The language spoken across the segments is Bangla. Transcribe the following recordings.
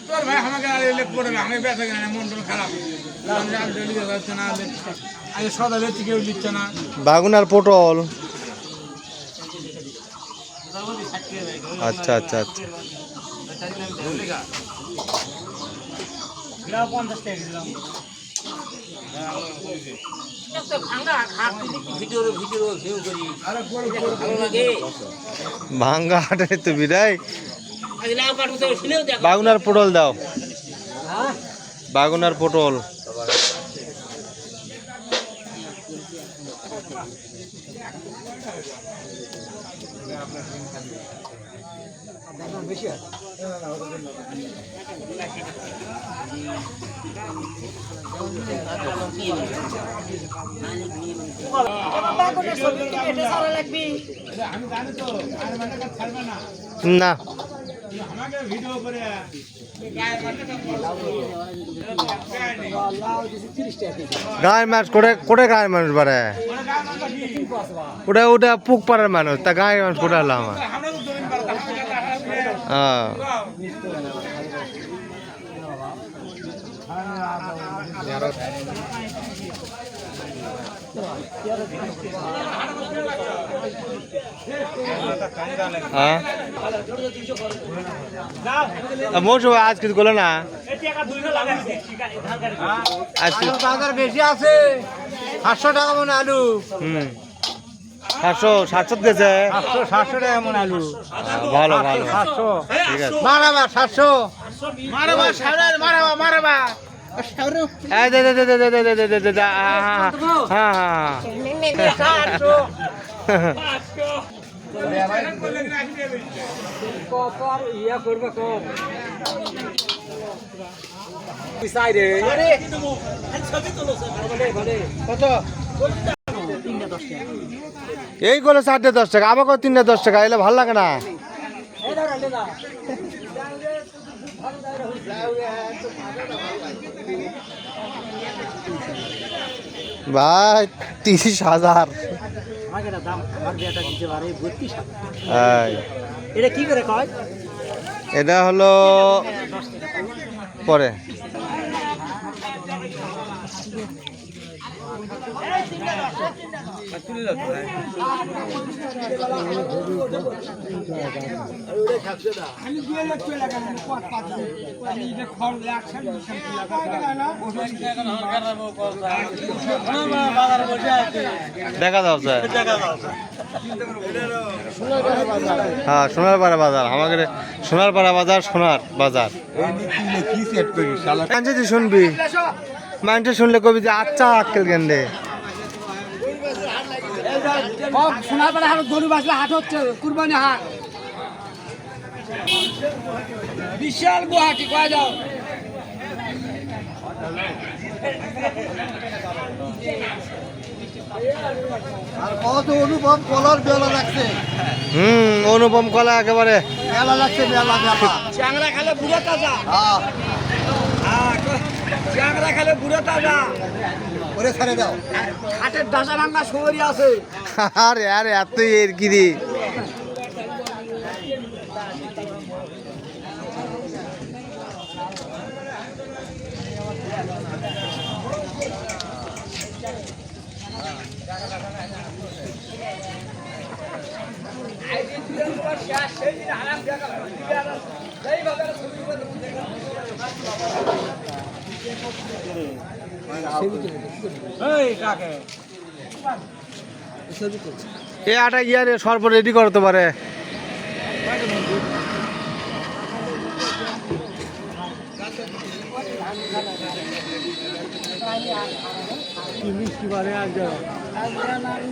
তোর ভাই আমাকে আর লেখ পড়ে না, আমি ব্যথা কেন মন খারাপ যাচ্ছে না, আগে সদা বেশি কেউ দিচ্ছে না। বাগুন আর পটল। আচ্ছা আচ্ছা আচ্ছা। ভাঙ্গা হাটে তো বিদায়। বাগুন আর পটল দাও, বাগুন আর পটল। বেশি না গায়ের মানুষ কোটে গায়ের মানুষ বারে ওটা ওটা পুক পাড়ার মানুষ তা গায়ের মানুষ কোটে হলো আমার। হ্যাঁ মৌসুম আজ কিছু করলো না, বাজার বেশি আছে 700 টাকা মনে আলু। 700 দিয়েছে, 700 টাকা মনে আলু। ভালো ভালো 700 ঠিক আছে। মারাবা 700 মারাবা সামনে মারাবা মারাবা এই দে দে দে দে দে দে দে দে দে হ্যাঁ হ্যাঁ ইয়া করবে কম এইগুলো 10.5 টাকা, আমাকে 3.10 টাকা, এলে ভালো লাগে না। ভাই 30,000 এটা কি করে কয়? এটা হলো পরে দেখা যাও স্যার। হ্যাঁ সোনারপাড়া বাজার, আমাদের সোনারপাড়া বাজার, সোনার বাজার। তুই শুনবি, মানুষ শুনলে কবি যে আচ্ছা আক্কেল গেন্দে। সোনারপাড়া হাট গরু বাঁচলে হাট হচ্ছে, কুরবানি হাট বিশাল গুয়াহাটি কয়া যাও। আর কত অনুপম কলার বেলা লাগছে। অনুপম কলা একেবারে মেলা লাগছে, মেলা মেলা। চ্যাংরা খেলে বুড়ো তাজা, চ্যাংরা খেলে বুড়ো তাজা। ওরে ছেড়ে দাও, হাটের দাসা ভাঙ্গা শহরই আছে। আরে আরে এত এর কি রে। এই আটা ইয়ারে সর্ব রেডি করতে পারে।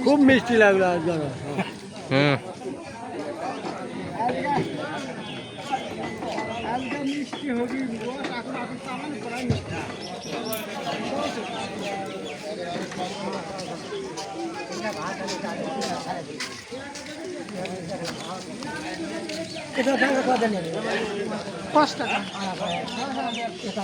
খুব মিষ্টি লাগলো আজ। মিষ্টি হবে এটা টাকা কত নেবে? 5 টাকা। এটা